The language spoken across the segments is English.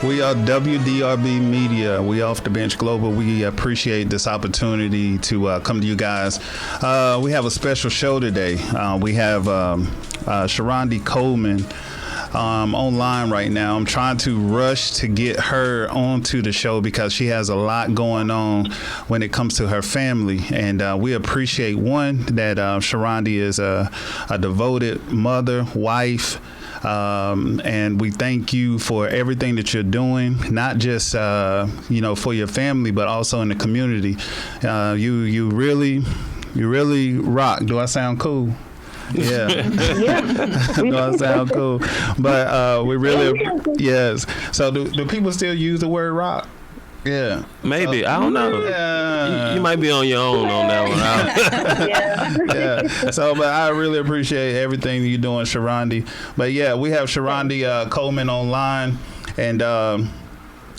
We are WDRB Media. We off the bench global. We appreciate this opportunity to come to you guys. We have a special show today. We have Sharonda Coleman online right now. I'm trying to rush to get her onto the show because she has a lot going on when it comes to her family. And we appreciate, one, that Sharonda is a devoted mother, wife, and we thank you for everything that you're doing, not just for your family, but also in the community. You really rock. Do I sound cool? Yeah. Do I sound cool? But we really, yes. So do people still use the word rock? Yeah, maybe. I don't know. Yeah. You might be on your own on that one. Yeah. So, but I really appreciate everything you're doing, Sharonda. But yeah, we have Sharonda Coleman online, and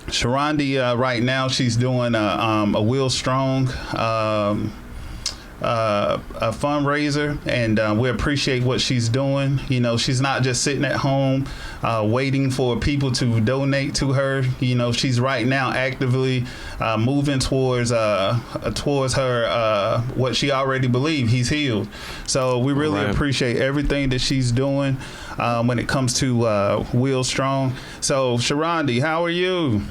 Sharonda right now she's doing a Will Strong a fundraiser, and we appreciate what she's doing. You know, she's not just sitting at home waiting for people to donate to her. You know, she's right now actively moving towards her what she already believes, he's healed. So we really appreciate everything that she's doing when it comes to Will Strong. So Sharonda, how are you?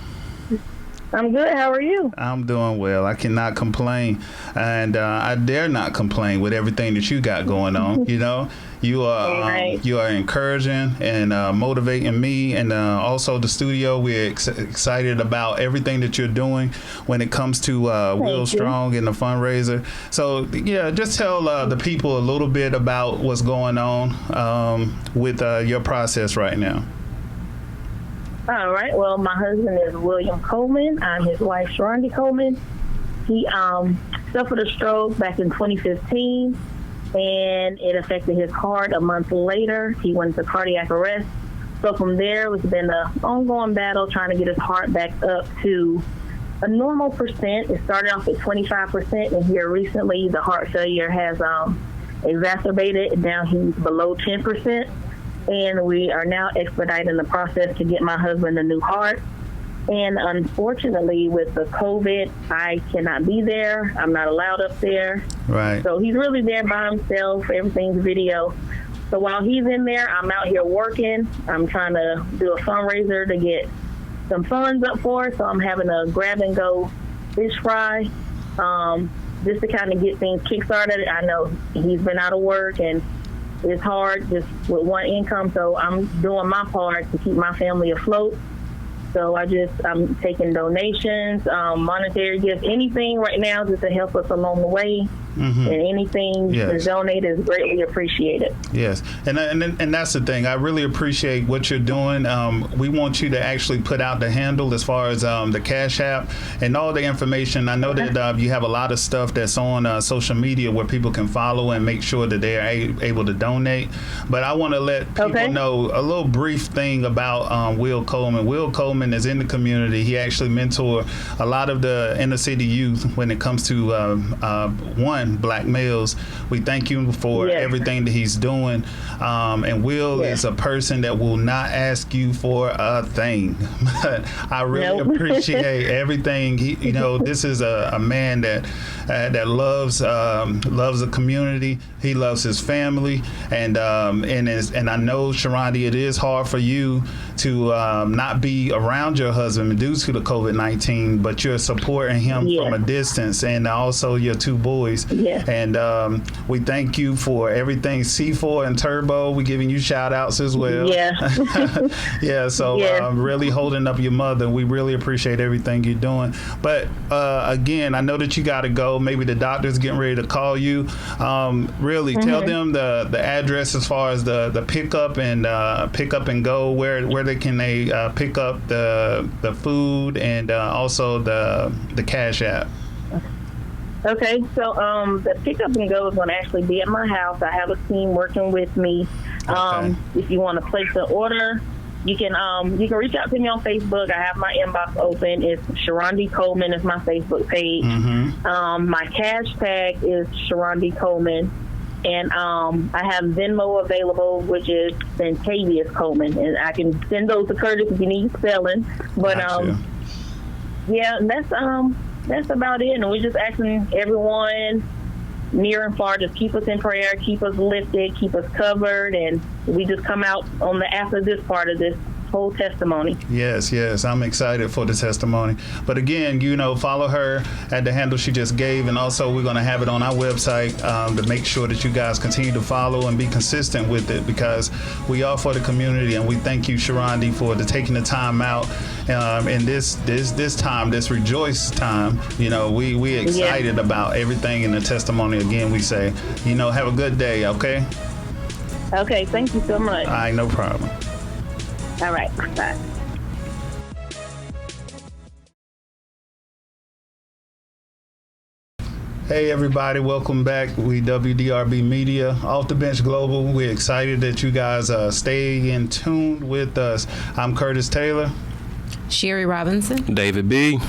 I'm good. How are you? I'm doing well. I cannot complain, and I dare not complain with everything that you got going on. You know, you are encouraging and motivating me, and also the studio. We're excited about everything that you're doing when it comes to Will Strong and the fundraiser. So yeah, just tell the people a little bit about what's going on with your process right now. All right. Well, my husband is William Coleman. I'm his wife, Sharonda Coleman. He suffered a stroke back in 2015, and it affected his heart a month later. He went into cardiac arrest. So from there, it's been an ongoing battle trying to get his heart back up to a normal percent. It started off at 25%, and here recently, the heart failure has exacerbated, and now he's below 10%. And we are now expediting the process to get my husband a new heart. And unfortunately, with the COVID, I cannot be there. I'm not allowed up there. Right. So he's really there by himself. Everything's video. So while he's in there, I'm out here working. I'm trying to do a fundraiser to get some funds up for it. So I'm having a grab-and-go fish fry just to kind of get things kick-started. I know he's been out of work, and it's hard just with one income, so I'm doing my part to keep my family afloat. So I'm taking donations, monetary gifts, anything right now just to help us along the way. Mm-hmm. And anything that's donated is greatly appreciated. Yes, and that's the thing. I really appreciate what you're doing. We want you to actually put out the handle as far as the Cash App and all the information. I know that you have a lot of stuff that's on social media where people can follow and make sure that they are able to donate. But I want to let people know a little brief thing about Will Coleman. Will Coleman is in the community. He actually mentored a lot of the inner city youth when it comes to Black males. We thank you for everything that he's doing. And Will is a person that will not ask you for a thing. But I really appreciate everything. This is a man that loves the community. He loves his family, and I know, Sharonda, it is hard for you to not be around your husband due to the COVID-19, but you're supporting him from a distance, and also your two boys. And we thank you for everything. C4 and Turbo, we're giving you shout outs as well. So really holding up your mother. We really appreciate everything you're doing. But again, I know that you got to go. Maybe the doctor's getting ready to call you. Really tell them the address as far as the pickup and go. Where they can pick up the food and also the Cash App. Okay, so the pickup and go is going to actually be at my house. I have a team working with me. If you want to place an order, you can reach out to me on Facebook. I have my inbox open. It's Sharonda Coleman is my Facebook page. My hashtag is Sharonda Coleman. And I have Venmo available, which is Centavious Coleman, and I can send those to Curtis if you need spelling. But Gotcha. yeah, that's about it. And we're just asking everyone near and far to keep us in prayer, keep us lifted, keep us covered, and we just come out on the after this part of this whole testimony. Yes, I'm excited for the testimony. But again, follow her at the handle she just gave, and also we're going to have it on our website to make sure that you guys continue to follow and be consistent with it, because we are for the community, and we thank you, Sharonda, for taking the time out in this time, this rejoice time. We excited about everything in the testimony. Again, we say, have a good day, okay? Okay, thank you so much. All right, no problem. All right, bye. Hey everybody, welcome back. We WDRB Media, Off the Bench Global. We're excited that you guys stay in tune with us. I'm Curtis Taylor. Sherry Robinson. David B.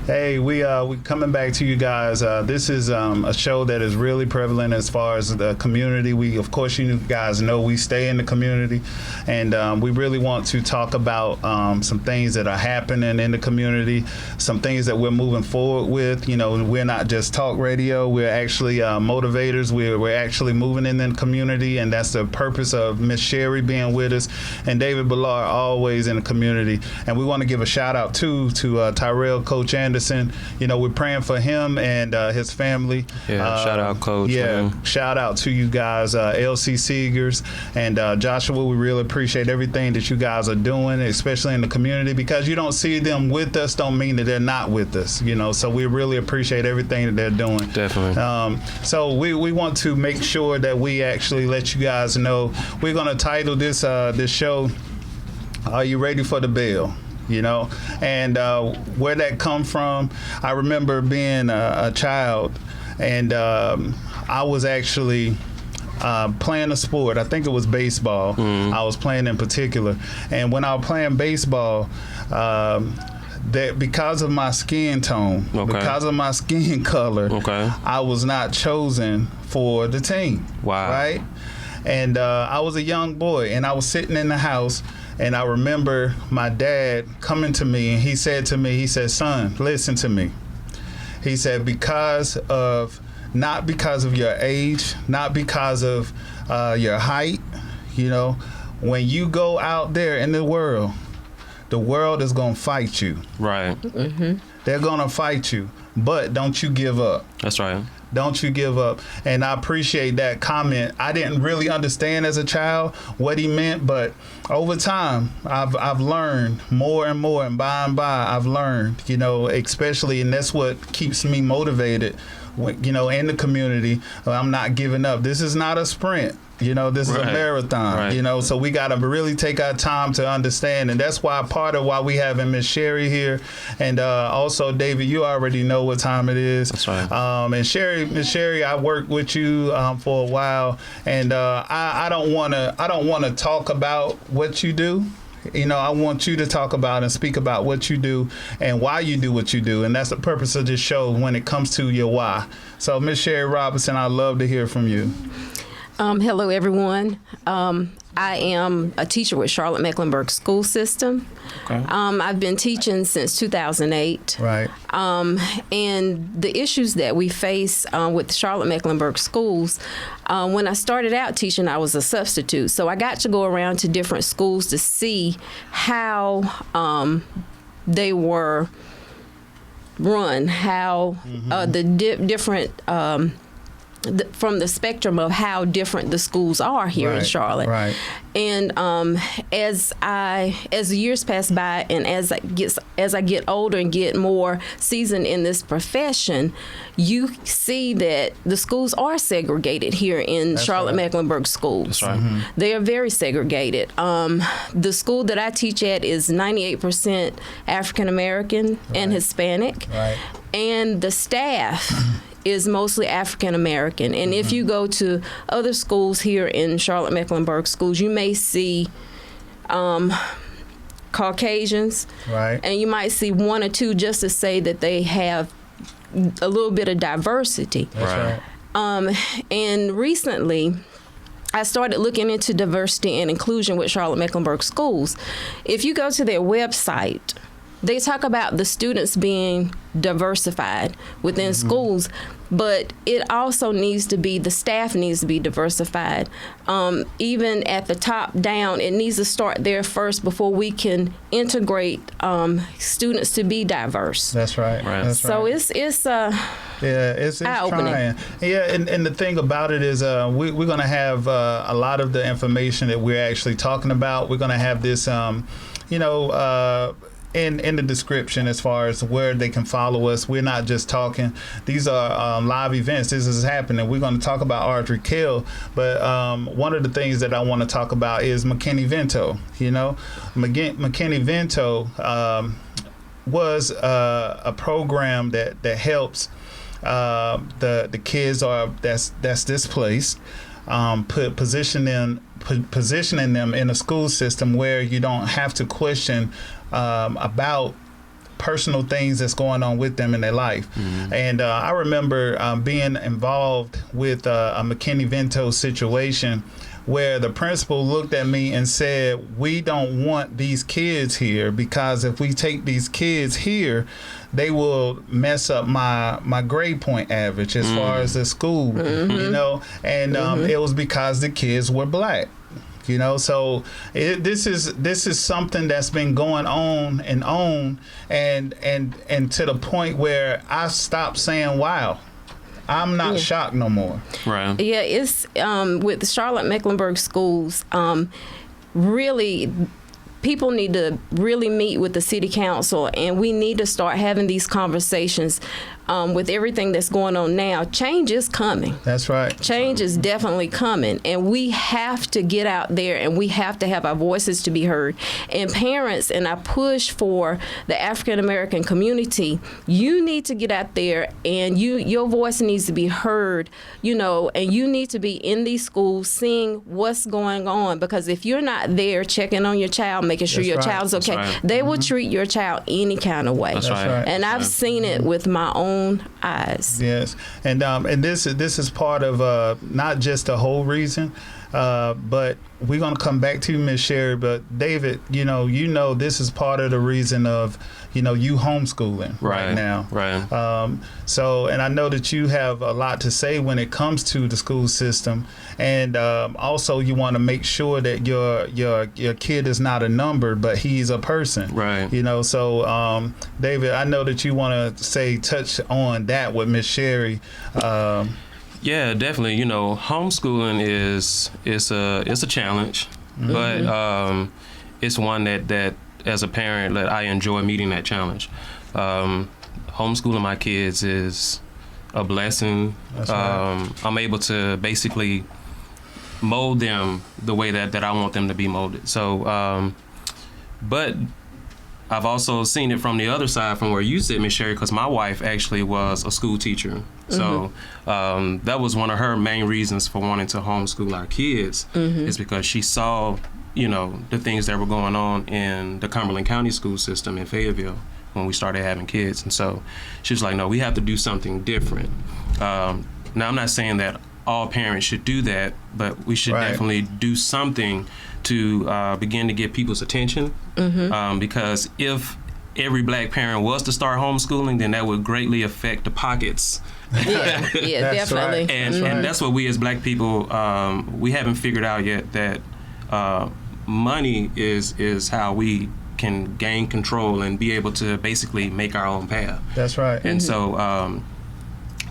Hey, we coming back to you guys. This is a show that is really prevalent as far as the community. We, of course, you guys know we stay in the community, and we really want to talk about some things that are happening in the community, some things that we're moving forward with. We're not just talk radio. We're actually motivators. We're actually moving in the community, and that's the purpose of Miss Sherry being with us, and David Ballard always in the community. And we want to give a shout out to Tyrell, Coach Anderson. We're praying for him and his family. Yeah, shout out, Coach. Yeah, Man. shout out to you guys, LC Seegers and Joshua. We really appreciate everything that you guys are doing, especially in the community, because you don't see them with us don't mean that they're not with us. So we really appreciate everything that they're doing. Definitely. So we want to make sure that we actually let you guys know. We're going to title this show, Are You Ready for the Bell? And where that come from, I remember being a child, and I was actually playing a sport. I think it was baseball. I was playing in particular, and when I was playing baseball, that because of my skin tone, because of my skin color, I was not chosen for the team. Wow. Right? And I was a young boy, and I was sitting in the house, and I remember my dad coming to me, and he said, son, listen to me. He said, not because of your age, not because of your height, when you go out there in the world is going to fight you. Right. Mm-hmm. They're going to fight you, but don't you give up. That's right. Don't you give up. And I appreciate that comment. I didn't really understand as a child what he meant, but over time, I've learned more and more, and by I've learned, especially, and that's what keeps me motivated, in the community. I'm not giving up. This is not a sprint. This is a marathon, right. So we got to really take our time to understand. And that's part of why we having Miss Sherry here. And also, David, you already know what time it is. That's right. And Miss Sherry, I worked with you for a while, and I don't want to talk about what you do. I want you to talk about and speak about what you do and why you do what you do. And that's the purpose of this show when it comes to your why. So, Miss Sherry Robinson, I'd love to hear from you. Hello, everyone. I am a teacher with Charlotte-Mecklenburg School System. Okay. I've been teaching since 2008. Right. And the issues that we face with Charlotte-Mecklenburg schools, when I started out teaching, I was a substitute. So I got to go around to different schools to see how they were run, how the different... from the spectrum of how different the schools are here in Charlotte. Right. And as the years pass by, and as I get older and get more seasoned in this profession, you see that the schools are segregated here in Charlotte-Mecklenburg schools. That's right. They are very segregated. The school that I teach at is 98% African American and Hispanic. Right. And the staff is mostly African American. And if you go to other schools here in Charlotte-Mecklenburg schools, you may see Caucasians. Right. And you might see one or two just to say that they have a little bit of diversity. That's right. And recently, I started looking into diversity and inclusion with Charlotte-Mecklenburg Schools. If you go to their website, they talk about the students being diversified within schools, but it also needs to be, the staff needs to be diversified. Even at the top down, it needs to start there first before we can integrate students to be diverse. That's right. That's So right. it's Yeah, it's eye-opening. trying. Yeah, and the thing about it is we're going to have a lot of the information that we're actually talking about. We're going to have this, in the description as far as where they can follow us. We're not just talking. These are live events. This is happening. We're going to talk about Audrey Kell, but one of the things that I want to talk about is McKinney-Vento. McKinney-Vento was a program that helps the kids that's displaced, positioning them in a school system where you don't have to question about personal things that's going on with them in their life. And I remember being involved with a McKinney-Vento situation where the principal looked at me and said, we don't want these kids here, because if we take these kids here, they will mess up my grade point average as far as the school, and it was because the kids were black. So this is something that's been going on and to the point where I stopped saying, wow, I'm not shocked no more. Right. Yeah, it's with the Charlotte-Mecklenburg Schools, really, people need to really meet with the city council, and we need to start having these conversations. With everything that's going on now, change is coming. That's right. Change is definitely coming, and we have to get out there and we have to have our voices to be heard. And parents, and I push for the African American community, you need to get out there and your voice needs to be heard, and you need to be in these schools seeing what's going on, because if you're not there checking on your child, making sure That's your right. child's okay, That's right. they will treat your child any kind of way. That's That's right. right. And I've seen it with my own eyes. Yes, and this is part of not just the whole reason, but we're gonna come back to Miss Sherry. But David, this is part of the reason of you homeschooling right now. Right. So, and I know that you have a lot to say when it comes to the school system, and also you want to make sure that your kid is not a number, but he's a person. Right. So David, I know that you want to touch on that with Miss Sherry. Yeah, definitely. Homeschooling is a challenge, but it's one that as a parent that I enjoy meeting that challenge. Homeschooling my kids is a blessing. That's right. I'm able to basically mold them the way that I want them to be molded. So, but I've also seen it from the other side, from where you sit, Miss Sherry, because my wife actually was a school teacher. So that was one of her main reasons for wanting to homeschool our kids, is because she saw, the things that were going on in the Cumberland County school system in Fayetteville when we started having kids. And so she was like, no, we have to do something different. Now, I'm not saying that all parents should do that, but we should definitely do something to begin to get people's attention, because if every black parent was to start homeschooling, then that would greatly affect the pockets. Yeah, That's definitely. right. And that's what we as black people, we haven't figured out yet, that money is how we can gain control and be able to basically make our own path. That's right. And so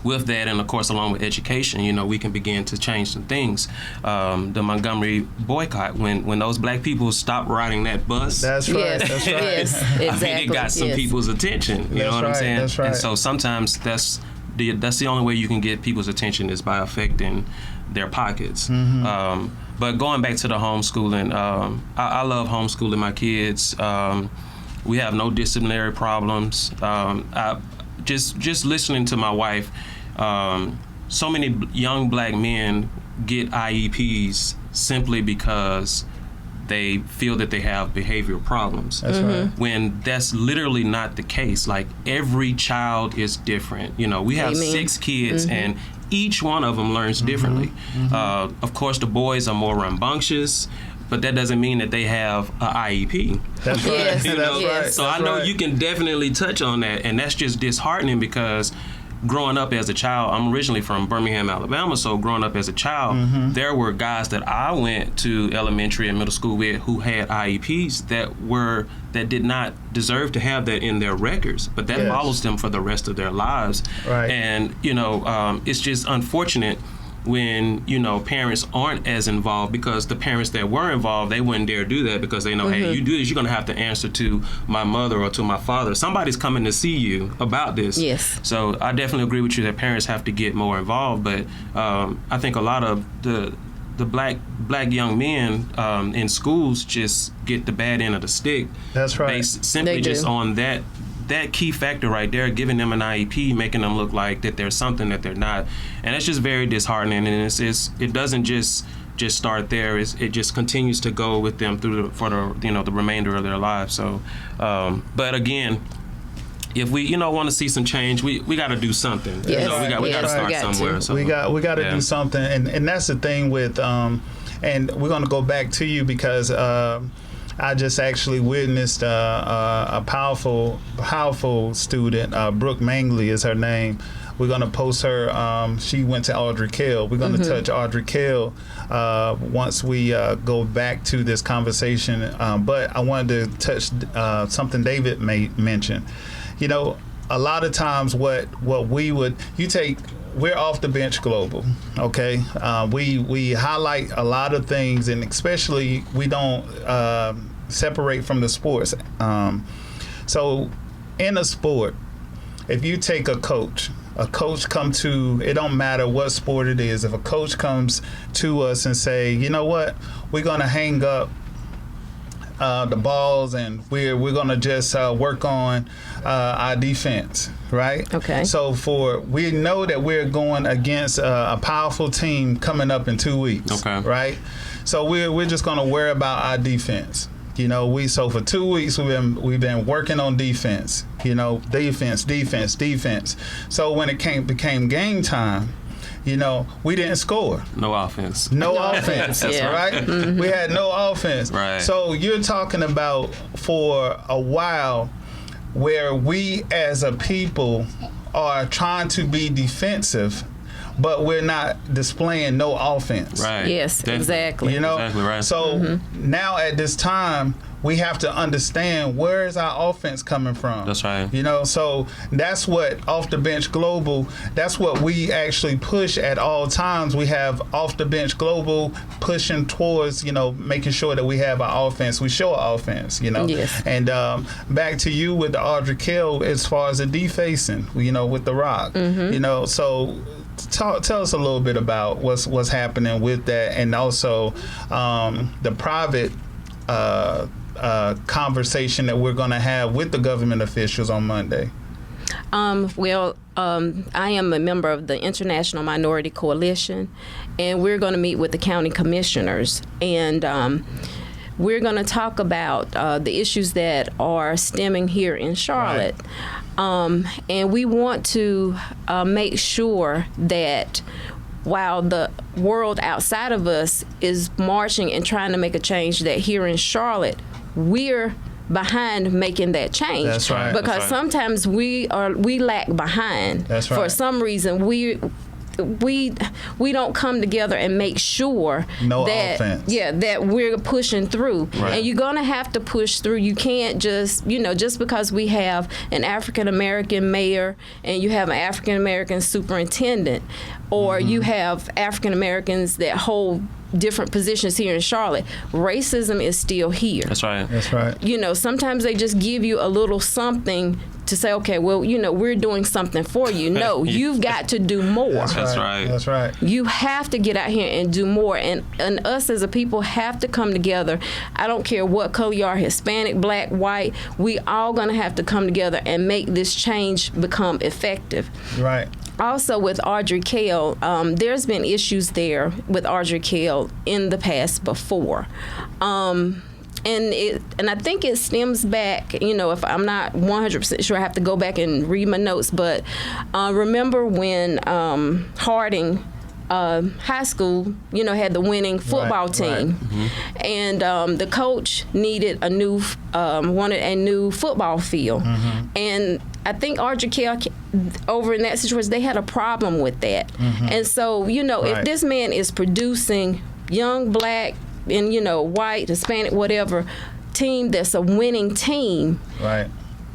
with that, and of course along with education, we can begin to change some things. The Montgomery boycott, when those black people stopped riding that bus, That's right. Yes, That's right. yes, exactly. I think it got some yes. people's attention. You know what I'm right, saying? that's right. And so sometimes that's the only way you can get people's attention, is by affecting their pockets. But going back to the homeschooling, I love homeschooling my kids. We have no disciplinary problems. Just listening to my wife, so many young black men get IEPs simply because they feel that they have behavioral problems. That's right. When that's literally not the case. Like, every child is different. You know, we have Amen. 6 kids, and each one of them learns differently. Of course, the boys are more rambunctious, but that doesn't mean that they have an IEP. That's right. Yes, You know? yes. So I know you can definitely touch on that, and that's just disheartening because growing up as a child, I'm originally from Birmingham, Alabama, so growing up as a child, there were guys that I went to elementary and middle school with who had IEPs that did not deserve to have that in their records, but that Yes. follows them for the rest of their lives. Right. And, it's just unfortunate when, parents aren't as involved, because the parents that were involved, they wouldn't dare do that because they know, hey, you do this, you're going to have to answer to my mother or to my father. Somebody's coming to see you about this. Yes. So I definitely agree with you that parents have to get more involved, but I think a lot of the black young men in schools just get the bad end of the stick. That's right. Based simply They just do. on that key factor right there, giving them an IEP, making them look like that there's something that they're not, and it's just very disheartening. And it doesn't just start there. It just continues to go with them through the remainder of their lives. So, but again, if we want to see some change, we got to do something. Yes. We got to Yes, start we got to. somewhere. So we got to yeah. do something, and that's the thing with and we're going to go back to you because I just actually witnessed a powerful student. Brooke Mangley is her name. We're going to post her. She went to Audrey Kell. We're going to touch Audrey Kell once we go back to this conversation. But I wanted to touch something David mentioned. A lot of times we're off the bench global, okay? We highlight a lot of things, and especially we don't separate from the sports. So in a sport, if you take a coach come to, it don't matter what sport it is, if a coach comes to us and say, you know what, we're gonna hang up the balls and we're gonna just work on our defense, right? Okay. So we know that we're going against a powerful team coming up in 2 weeks. Okay. Right. So we're just gonna worry about our defense. So for 2 weeks we've been working on defense. Defense. So when it became game time, we didn't score. No offense. No offense, Yeah. right? We had no offense. Right. So you're talking about for a while where we as a people are trying to be defensive, but we're not displaying no offense. Right. Yes, Definitely. exactly. Exactly right. So now at this time, we have to understand where is our offense coming from. That's right. So that's what Off the Bench Global, that's what we actually push at all times. We have Off the Bench Global pushing towards, making sure that we have our offense. We show our offense, Yes. And back to you with the Audrey Kell as far as the defacing, with The Rock. So tell us a little bit about what's happening with that, and also the private conversation that we're going to have with the government officials on Monday. I am a member of the International Minority Coalition, and we're going to meet with the county commissioners, and we're going to talk about the issues that are stemming here in Charlotte. And we want to make sure that while the world outside of us is marching and trying to make a change, that here in Charlotte, we're behind making that change. That's right. Because That's right. sometimes we lack behind. That's For right. some reason, we don't come together and make sure No that offense. that we're pushing through. Right. And you're gonna have to push through. You can't just just because we have an African American mayor and you have an African American superintendent, or you have African Americans that hold different positions here in Charlotte, racism is still here. That's right. That's right. Sometimes they just give you a little something to say, okay, well, we're doing something for you. No, you've got to do more. That's right. That's right. You have to get out here and do more. And us as a people have to come together. I don't care what color you are, Hispanic, black, white, we all going to have to come together and make this change become effective. Right. Also with Audrey Kell, there's been issues there with Audrey Kell in the past before. and I think it stems back, if I'm not 100% sure, I have to go back and read my notes, but remember when Harding high school, had the winning football team, and the coach needed wanted a new football field, and I think Argyle over in that situation, they had a problem with that, and so if this man is producing young black and white, Hispanic, whatever team that's a winning team, Right.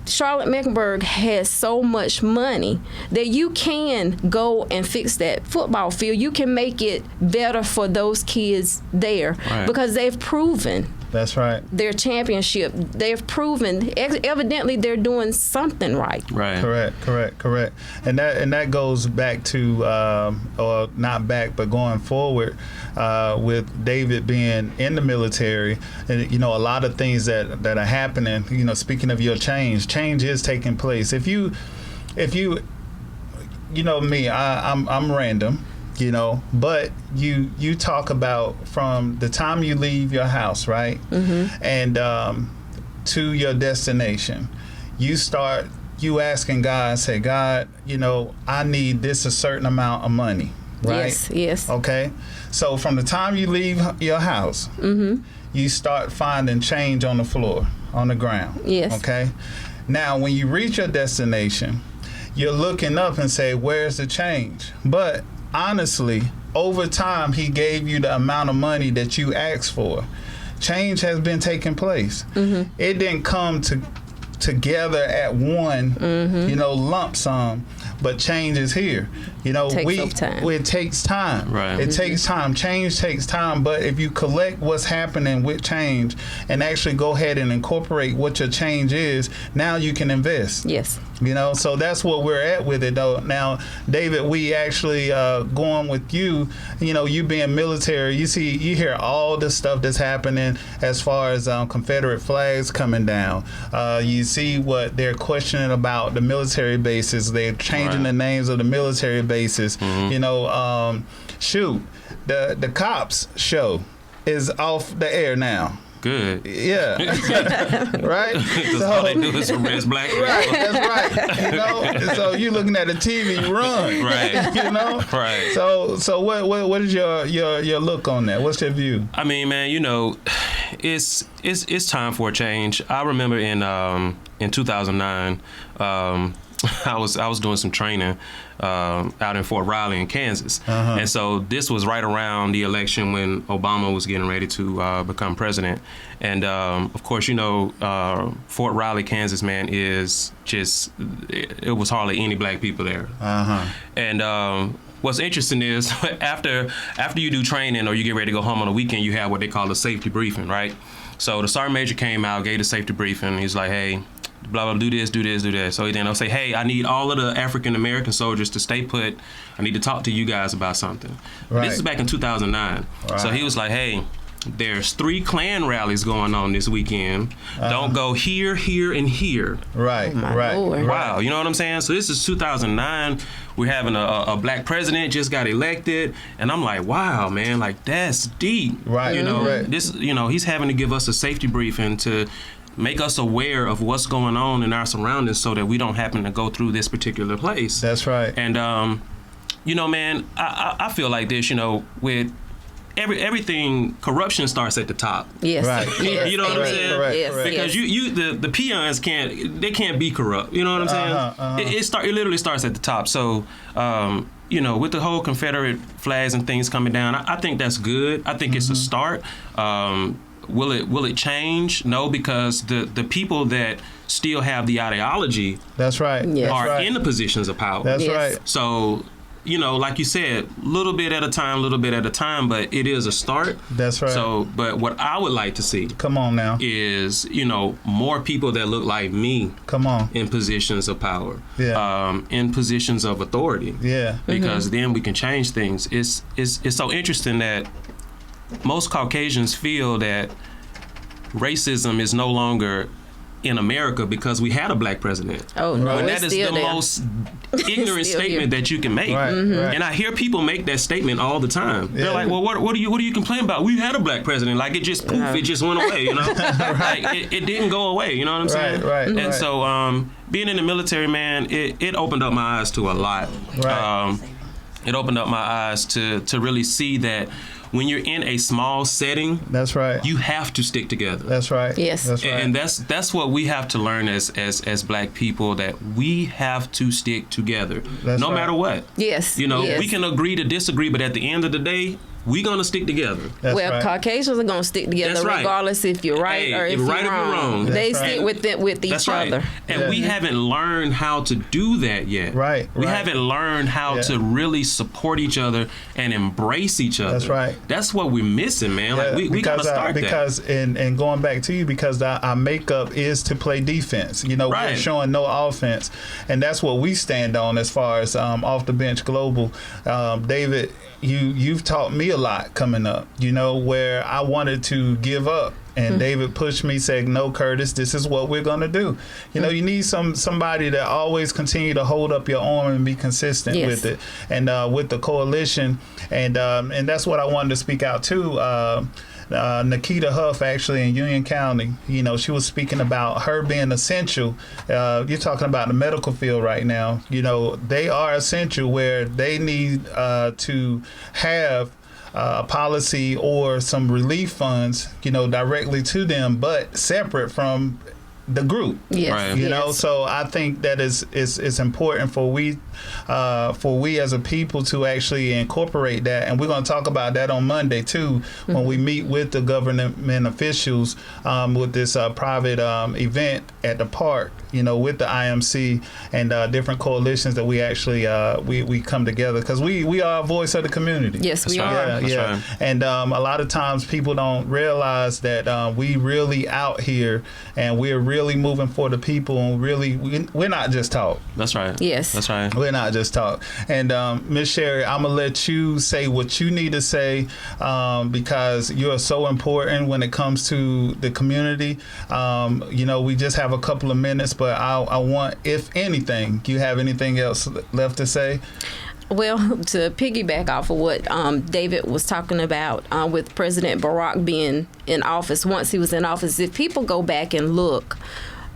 Charlotte-Mecklenburg has so much money that you can go and fix that football field. You can make it better for those kids there because they've proven That's right. their championship. They've proven evidently they're doing something right. Right. Correct. And that goes back to, or not back, but going forward with David being in the military, and a lot of things that are happening. Speaking of your change is taking place. If you me, I'm random. But you talk about from the time you leave your house, right, and to your destination, you asking God, say, God, I need a certain amount of money, right? Yes. Okay, so from the time you leave your house, you start finding change on the floor, on the ground. Yes. Okay, now when you reach your destination, you're looking up and say, where's the change? But honestly, over time, he gave you the amount of money that you asked for. Change has been taking place. It didn't come together at one, lump sum, but change is here. It takes time. Right. It takes time. Change takes time, but if you collect what's happening with change and actually go ahead and incorporate what your change is, now you can invest. Yes. So that's what we're at with it, though. Now, David, we actually going with you. You being military, you hear all the stuff that's happening as far as Confederate flags coming down. You see what they're questioning about the military bases. They're changing the names of the military bases. Shoot, the cops show is off the air now. Good. Yeah. Right? Because all they do is arrest black people. Right, that's right. So you looking at the TV, run. Right. Right. So what is your look on that? What's your view? I mean, man, it's time for a change. I remember in 2009, I was doing some training out in Fort Riley in Kansas, and so this was right around the election when Obama was getting ready to become president. And of course, Fort Riley, Kansas, man, is just it was hardly any black people there. And what's interesting is after you do training or you get ready to go home on the weekend, you have what they call a safety briefing, right? So the sergeant major came out, gave the safety briefing. He's like, hey, blah, blah, do this. So then I'll say, hey, I need all of the African-American soldiers to stay put. I need to talk to you guys about something. Right. This is back in 2009. Right. So he was like, hey, there's 3 Klan rallies going on this weekend. Don't go here, and here. Right, Lord. Wow, you know what I'm saying? So this is 2009. We're having a black president just got elected, and I'm like, wow, man, like that's deep. Right. This, he's having to give us a safety briefing to make us aware of what's going on in our surroundings so that we don't happen to go through this particular place. That's right. And, man, I feel like this, with everything, corruption starts at the top. Yes. Right. Yes. You know what I'm saying? Correct. Yes. Because the peons can't be corrupt. You know what I'm saying? It literally starts at the top. So, with the whole Confederate flags and things coming down, I think that's good. I think it's a start. Will it change? No, because the people that still have the ideology That's right. Yes. are in the positions of power. That's Yes. right. So, like you said, little bit at a time, but it is a start. That's right. So, but what I would like to see Come on now. is, more people that look like me Come on. in positions of power, Yeah. in positions of authority. Yeah. Because then we can change things. It's so interesting that most Caucasians feel that racism is no longer in America because we had a black president. Oh no, When it's that is still the there. most ignorant Still statement here. that you can make. Right, right. And I hear people make that statement all the time. Yeah. They're like, well, what do you complaining about? We had a black president. Like, it just poof, it just went away, you know? Like, it didn't go away, you know what I'm saying? Right, And right. so being in the military, man, it opened up my eyes to a lot. Right. It opened up my eyes to really see that when you're in a small setting, That's right. you have to stick together. That's right. Yes. That's right. And that's what we have to learn as black people, that we have to stick together, That's no right. matter what. Yes. You know, yes. we can agree to disagree, but at the end of the day, we gonna stick together. That's well, right. Caucasians are gonna stick together That's right. regardless if you're right Hey, or if if you're right or wrong. wrong. They That's stick right. with each That's right. other. And Yeah. we haven't learned how to do that yet. Right, We right. haven't learned how Yeah. to really support each other and embrace each other. That's right. That's what we're missing, man. Like, we gotta start that. because and going back to you, because our makeup is to play defense. You know, we're Right. showing no offense, and that's what we stand on as far as off the bench global. David, you've taught me a lot coming up. You know, where I wanted to give up. And David pushed me, said, "No, Curtis, this is what we're gonna do." You know, you need somebody that always continue to hold up your arm and be consistent Yes. with it. And with the coalition, and that's what I wanted to speak out to. Nikita Huff, actually in Union County, you know, she was speaking about her being essential. You're talking about the medical field right now. You know, they are essential, where they need to have policy or some relief funds, you know, directly to them, but separate from the group. Yes. Right. You know, yes. so I think that is important for we as a people to actually incorporate that, and we're going to talk about that on Monday too, when we meet with the government officials with this private event at the park. You know, with the IMC and different coalitions that we actually we come together, because we are a voice of the community. Yes, That's we right. are. Yeah, That's yeah. right. And a lot of times people don't realize that we really out here, and we're really moving for the people, and we're not just talk. That's right. Yes. That's right. We're not just talk. And Miss Sherry, I'm gonna let you say what you need to say, because you're so important when it comes to the community. You know, we just have a couple of minutes, but I want, if anything, you have anything else left to say? Well, to piggyback off of what David was talking about with President Barack being in office, once he was in office, if people go back and look,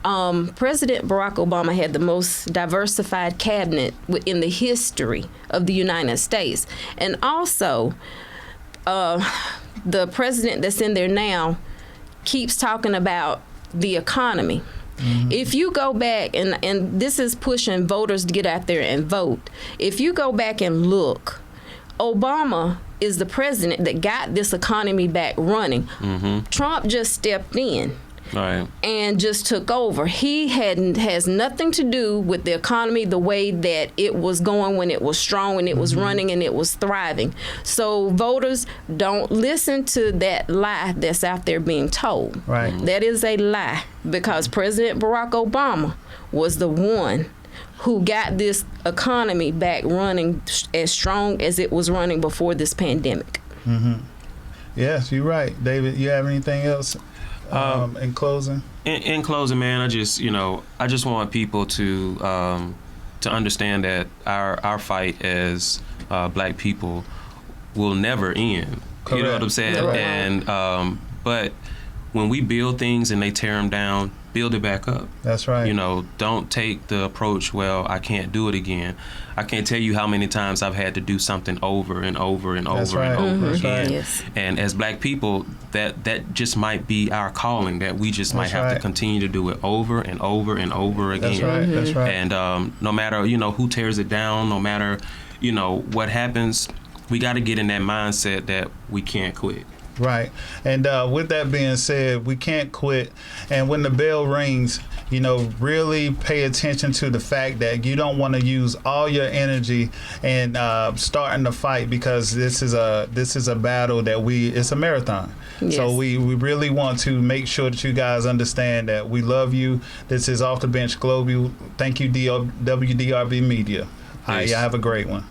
President Barack Obama had the most diversified cabinet in the history of the United States. And also, the president that's in there now keeps talking about the economy. If you go back, and this is pushing voters to get out there and vote, if you go back and look, Obama is the president that got this economy back running. Trump just stepped in Right. and just took over. He has nothing to do with the economy the way that it was going when it was strong, when it was running and it was thriving. So voters, don't listen to that lie that's out there being told. Right. That is a lie, because President Barack Obama was the one who got this economy back running as strong as it was running before this pandemic. Yes, you're right. David, you have anything else in closing? In closing, man, I just want people to understand that our fight as black people will never end. You know what I'm Correct. saying? Right. And but when we build things and they tear them down, build it back up. That's right. You know, don't take the approach, well, I can't do it again. I can't tell you how many times I've had to do something over and over and That's over right. and over That's again. right. Yes. And as black people, that just might be our calling, that we just might That's have to right. continue to do it over and over and over again. That's right. That's right. And no matter, who tears it down, no matter, what happens, we got to get in that mindset that we can't quit. Right. And with that being said, we can't quit. And when the bell rings, really pay attention to the fact that you don't want to use all your energy and starting the fight, because this is a battle that it's a marathon. Yes. So we really want to make sure that you guys understand that we love you. This is Off the Bench Global. Thank you, WDRB Media. All right, Peace. y'all have a great one.